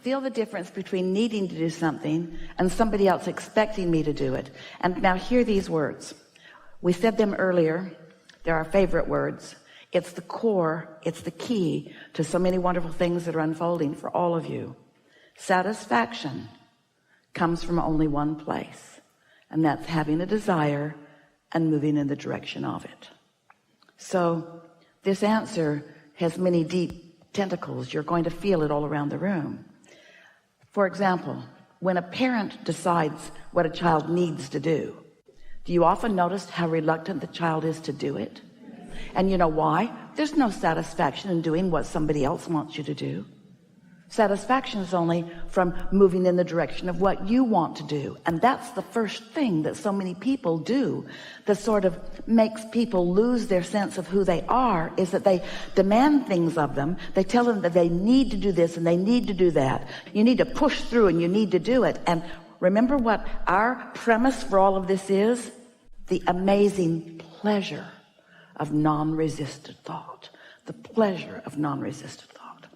feel the difference between needing to do something and somebody else expecting me to do it. And now hear these words. We said them earlier. They're our favorite words. It's the core, it's the key to so many wonderful things that are unfolding for all of you. Satisfaction comes from only one place, and that's having a desire and moving in the direction of it. So this answer has many deep tentacles. You're going to feel it all around the room. For example, when a parent decides what a child needs to do you often notice how reluctant the child is to do it? And you know why? There's no satisfaction in doing what somebody else wants you to do. Satisfaction is only from moving in the direction of what you want to do. And that's the first thing that so many people do that sort of makes people lose their sense of who they are, is that they demand things of them. They tell them that they need to do this and they need to do that. You need to push through and you need to do it. And remember what our premise for all of this is? The amazing pleasure of non-resisted thought. The pleasure of non-resisted thought.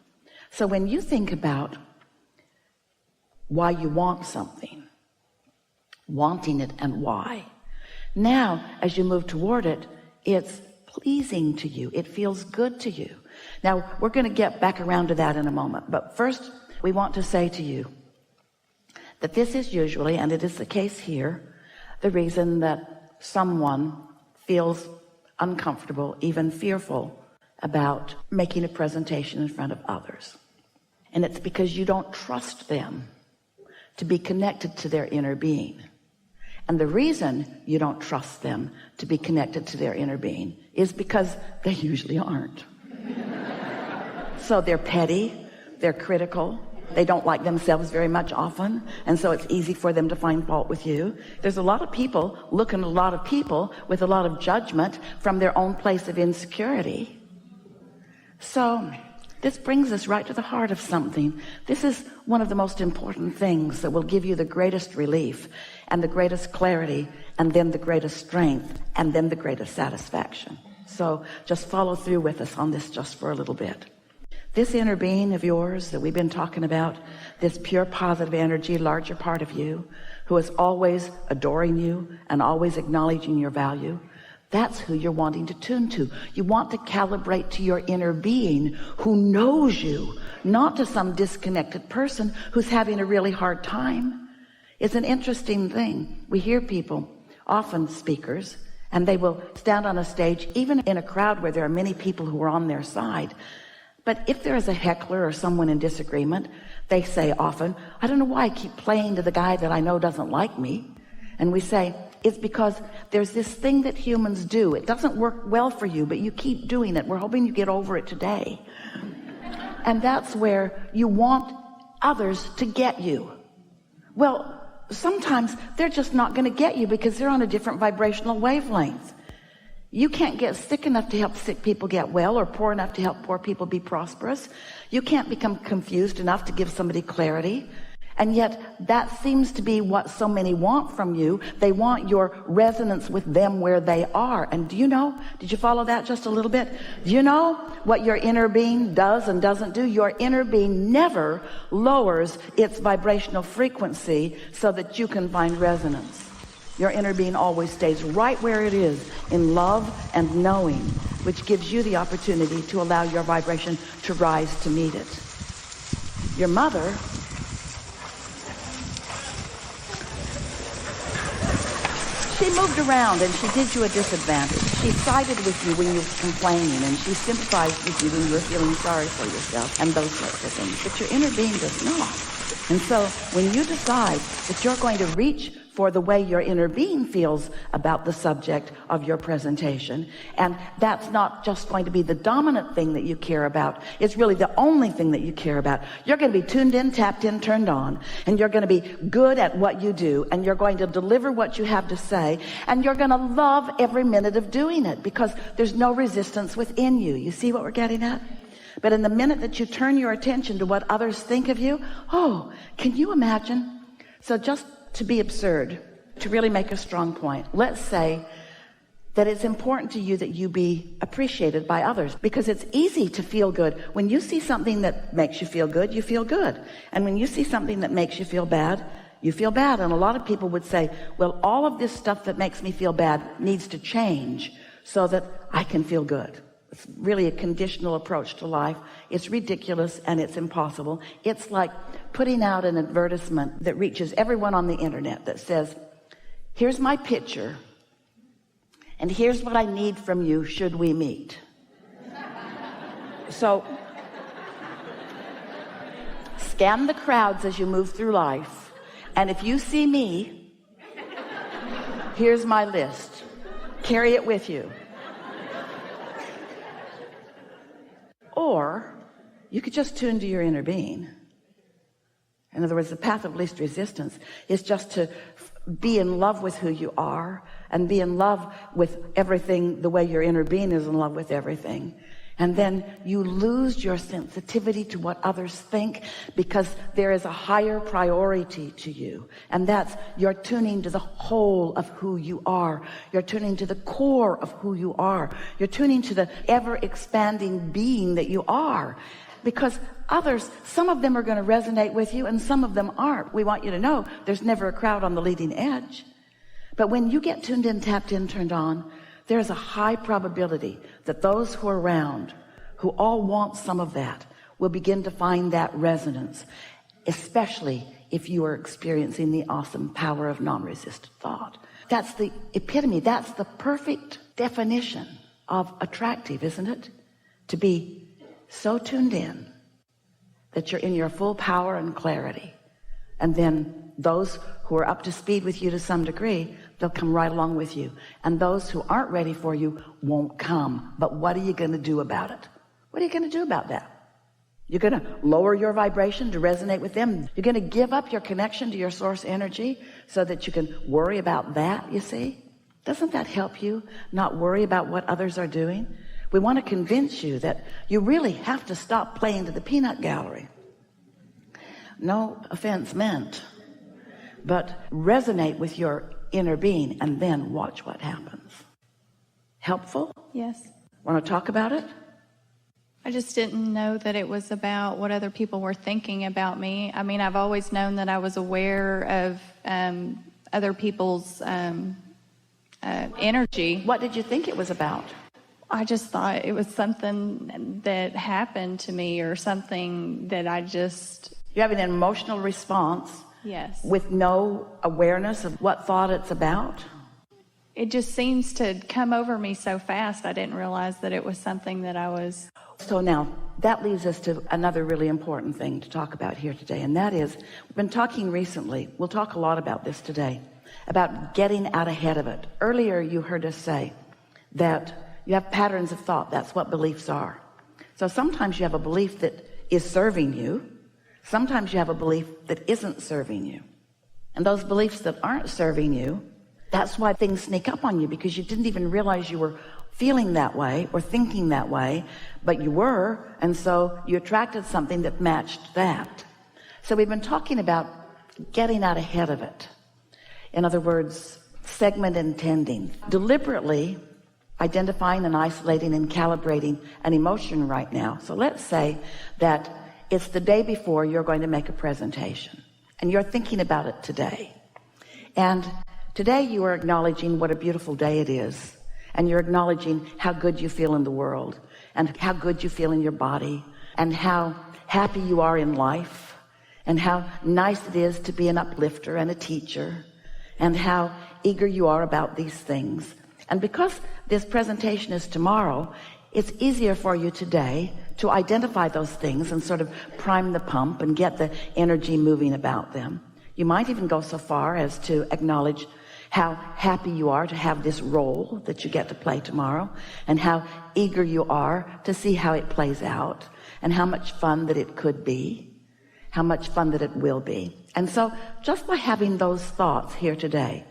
So when you think about why you want something, wanting it and why, now as you move toward it, it's pleasing to you. It feels good to you. Now we're going to get back around to that in a moment. But first we want to say to you that this is usually, and it is the case here, the reason that someone feels uncomfortable, even fearful about making a presentation in front of others. And it's because you don't trust them to be connected to their inner being. And the reason you don't trust them to be connected to their inner being is because they usually aren't. So they're petty, they're critical, they don't like themselves very much often, and so it's easy for them to find fault with you. There's a lot of people looking at a lot of people with a lot of judgment from their own place of insecurity. So this brings us right to the heart of something. This is one of the most important things that will give you the greatest relief and the greatest clarity and then the greatest strength and then the greatest satisfaction. So just follow through with us on this just for a little bit. This inner being of yours that we've been talking about, this pure positive energy, larger part of you, who is always adoring you and always acknowledging your value, that's who you're wanting to tune to. You want to calibrate to your inner being who knows you, not to some disconnected person who's having a really hard time. It's an interesting thing. We hear people, often speakers, and they will stand on a stage, even in a crowd where there are many people who are on their side. But if there is a heckler or someone in disagreement, they say often, I don't know why I keep playing to the guy that I know doesn't like me. And we say, it's because there's this thing that humans do. It doesn't work well for you, but you keep doing it. We're hoping you get over it today. And that's where you want others to get you. Well, sometimes they're just not going to get you because they're on a different vibrational wavelength. You can't get sick enough to help sick people get well, or poor enough to help poor people be prosperous. You can't become confused enough to give somebody clarity. And yet that seems to be what so many want from you. They want your resonance with them where they are. And do you know, did you follow that just a little bit? Do you know what your inner being does and doesn't do? Your inner being never lowers its vibrational frequency so that you can find resonance. Your inner being always stays right where it is, in love and knowing, which gives you the opportunity to allow your vibration to rise to meet it. Your mother, she moved around and she did you a disadvantage. She sided with you when you were complaining, and she sympathized with you when you were feeling sorry for yourself and those sorts of things. But your inner being does not. And so when you decide that you're going to reach for the way your inner being feels about the subject of your presentation, and that's not just going to be the dominant thing that you care about, it's really the only thing that you care about. You're going to be tuned in, tapped in, turned on, and you're going to be good at what you do, and you're going to deliver what you have to say, and you're going to love every minute of doing it because there's no resistance within you. You see what we're getting at? But in the minute that you turn your attention to what others think of you, oh, can you imagine? So just to be absurd, to really make a strong point, let's say that it's important to you that you be appreciated by others, because it's easy to feel good. When you see something that makes you feel good, you feel good. And when you see something that makes you feel bad, you feel bad. And a lot of people would say, well, all of this stuff that makes me feel bad needs to change so that I can feel good. It's really a conditional approach to life. It's ridiculous and it's impossible. It's like putting out an advertisement that reaches everyone on the internet that says, here's my picture, and here's what I need from you should we meet. So scan the crowds as you move through life, and if you see me, here's my list. Carry it with you. Or you could just tune to your inner being. In other words, the path of least resistance is just to be in love with who you are and be in love with everything the way your inner being is in love with everything. And then you lose your sensitivity to what others think, because there is a higher priority to you. And that's, you're tuning to the whole of who you are. You're tuning to the core of who you are. You're tuning to the ever expanding being that you are. Because others, some of them are going to resonate with you and some of them aren't. We want you to know there's never a crowd on the leading edge. But when you get tuned in, tapped in, turned on, there's a high probability that those who are around, who all want some of that, will begin to find that resonance, especially if you are experiencing the awesome power of non-resistant thought. That's the epitome. That's the perfect definition of attractive, isn't it? To be so tuned in that you're in your full power and clarity. And then those who are up to speed with you to some degree, they'll come right along with you. And those who aren't ready for you won't come. But what are you going to do about it? What are you going to do about that? You're going to lower your vibration to resonate with them. You're going to give up your connection to your source energy so that you can worry about that, you see? Doesn't that help you not worry about what others are doing? We want to convince you that you really have to stop playing to the peanut gallery. No offense meant, but resonate with your inner being and then watch what happens. Helpful? Yes. Want to talk about it? I just didn't know that it was about what other people were thinking about me. I mean, I've always known that I was aware of other people's energy. What did you think it was about? I just thought it was something that happened to me, or something that I just... You have an emotional response. Yes. With no awareness of what thought it's about. It just seems to come over me so fast. I didn't realize that it was something that I was... So now that leads us to another really important thing to talk about here today. And that is, we've been talking recently, we'll talk a lot about this today, about getting out ahead of it. Earlier you heard us say that you have patterns of thought. That's what beliefs are. So sometimes you have a belief that is serving you. Sometimes you have a belief that isn't serving you. And those beliefs that aren't serving you, that's why things sneak up on you, because you didn't even realize you were feeling that way or thinking that way, but you were, and so you attracted something that matched that. So we've been talking about getting out ahead of it. In other words, segment intending. Deliberately identifying and isolating and calibrating an emotion right now. So let's say that it's the day before you're going to make a presentation and you're thinking about it today. And today you are acknowledging what a beautiful day it is. And you're acknowledging how good you feel in the world and how good you feel in your body and how happy you are in life and how nice it is to be an uplifter and a teacher and how eager you are about these things. And because this presentation is tomorrow, it's easier for you today to identify those things and sort of prime the pump and get the energy moving about them. You might even go so far as to acknowledge how happy you are to have this role that you get to play tomorrow, and how eager you are to see how it plays out, and how much fun that it could be, how much fun that it will be. And so just by having those thoughts here today,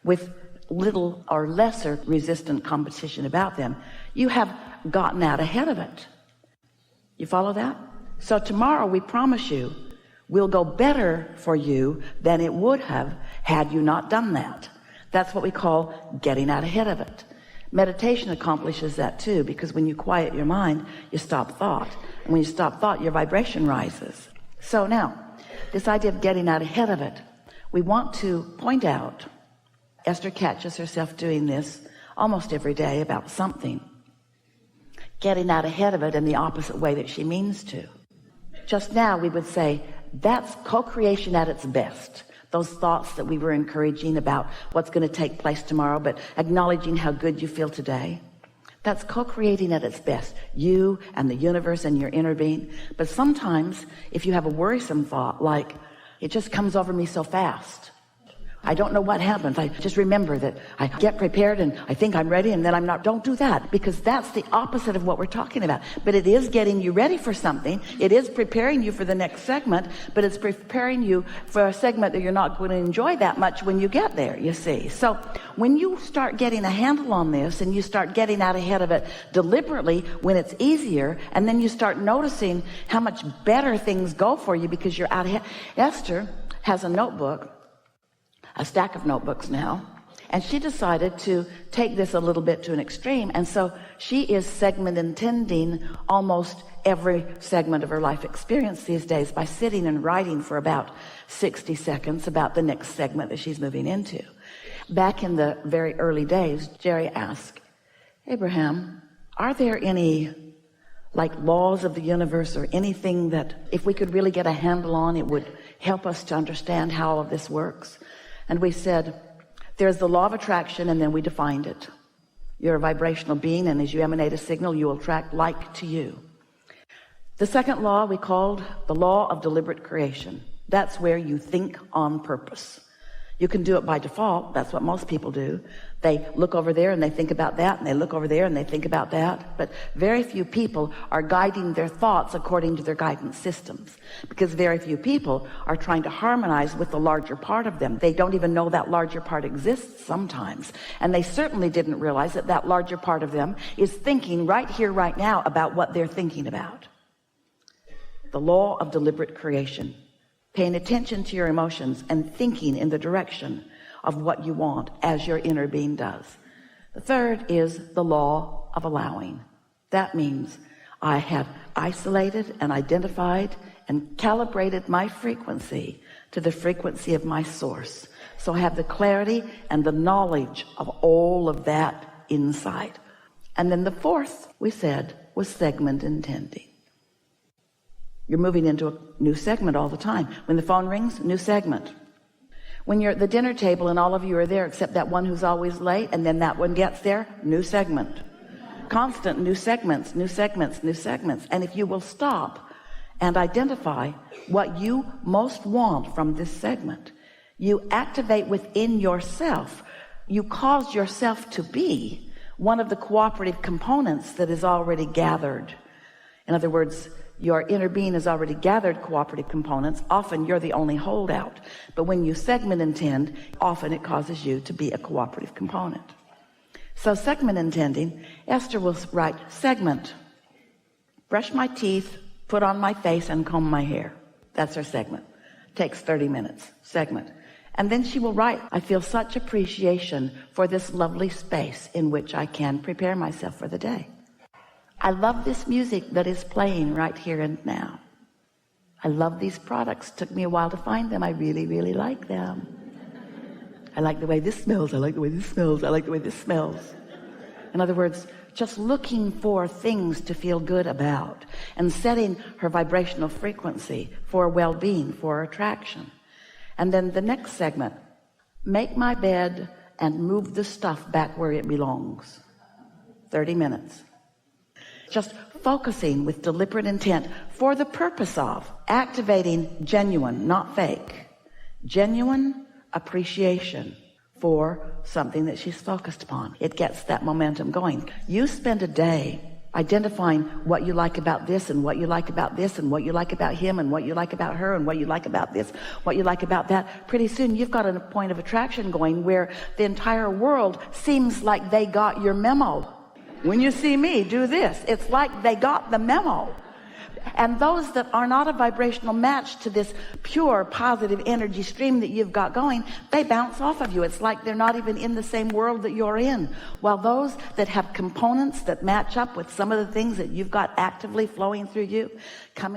with little or lesser resistant competition about them, you have gotten out ahead of it. You follow that? So tomorrow, we promise you, will go better for you than it would have had you not done that. That's what we call getting out ahead of it. Meditation accomplishes that too, because when you quiet your mind, you stop thought. And when you stop thought, your vibration rises. So now, this idea of getting out ahead of it, we want to point out, Esther catches herself doing this almost every day about something, getting out ahead of it in the opposite way that she means to. Just now we would say that's co-creation at its best. Those thoughts that we were encouraging about what's going to take place tomorrow, but acknowledging how good you feel today. That's co-creating at its best. You and the universe and your inner being. But sometimes if you have a worrisome thought, like it just comes over me so fast, I don't know what happens. I just remember that I get prepared and I think I'm ready and then I'm not. Don't do that, because that's the opposite of what we're talking about. But it is getting you ready for something. It is preparing you for the next segment, but it's preparing you for a segment that you're not going to enjoy that much when you get there, you see. So when you start getting a handle on this and you start getting out ahead of it deliberately when it's easier, and then you start noticing how much better things go for you because you're out ahead. Esther has a notebook, a stack of notebooks now, and she decided to take this a little bit to an extreme, and so she is segment intending almost every segment of her life experience these days by sitting and writing for about 60 seconds about the next segment that she's moving into. Back in the very early days, Jerry asked, Abraham, are there any like laws of the universe or anything that if we could really get a handle on, it would help us to understand how all of this works? And we said, there's the law of attraction, and then we defined it. You're a vibrational being, and as you emanate a signal, you will attract like to you. The second law we called the law of deliberate creation. That's where you think on purpose. You can do it by default. That's what most people do. They look over there and they think about that, and they look over there and they think about that. But very few people are guiding their thoughts according to their guidance systems, because very few people are trying to harmonize with the larger part of them. They don't even know that larger part exists sometimes. And they certainly didn't realize that that larger part of them is thinking right here, right now about what they're thinking about. The law of deliberate creation. Paying attention to your emotions and thinking in the direction of what you want as your inner being does. The third is the law of allowing. That means I have isolated and identified and calibrated my frequency to the frequency of my source. So I have the clarity and the knowledge of all of that inside. And then the fourth, we said, was segment intending. You're moving into a new segment all the time. When the phone rings, new segment. When you're at the dinner table and all of you are there except that one who's always late, and then that one gets there, new segment. Constant new segments, new segments, new segments. And if you will stop and identify what you most want from this segment, you activate within yourself. You cause yourself to be one of the cooperative components that is already gathered. In other words, your inner being has already gathered cooperative components. Often you're the only holdout. But when you segment intend, often it causes you to be a cooperative component. So segment intending, Esther will write segment. Brush my teeth, put on my face, and comb my hair. That's her segment. Takes 30 minutes. Segment. And then she will write, I feel such appreciation for this lovely space in which I can prepare myself for the day. I love this music that is playing right here and now. I love these products. Took me a while to find them. I really, really like them. I like the way this smells. I like the way this smells. I like the way this smells. In other words, just looking for things to feel good about and setting her vibrational frequency for well-being, for attraction. And then the next segment, make my bed and move the stuff back where it belongs. 30 minutes. Just focusing with deliberate intent for the purpose of activating genuine, not fake, genuine appreciation for something that she's focused upon. It gets that momentum going. You spend a day identifying what you like about this and what you like about this and what you like about him and what you like about her and what you like about this, what you like about that. Pretty soon you've got a point of attraction going where the entire world seems like they got your memo. When you see me do this, it's like they got the memo. And those that are not a vibrational match to this pure positive energy stream that you've got going, they bounce off of you. It's like they're not even in the same world that you're in. While those that have components that match up with some of the things that you've got actively flowing through you come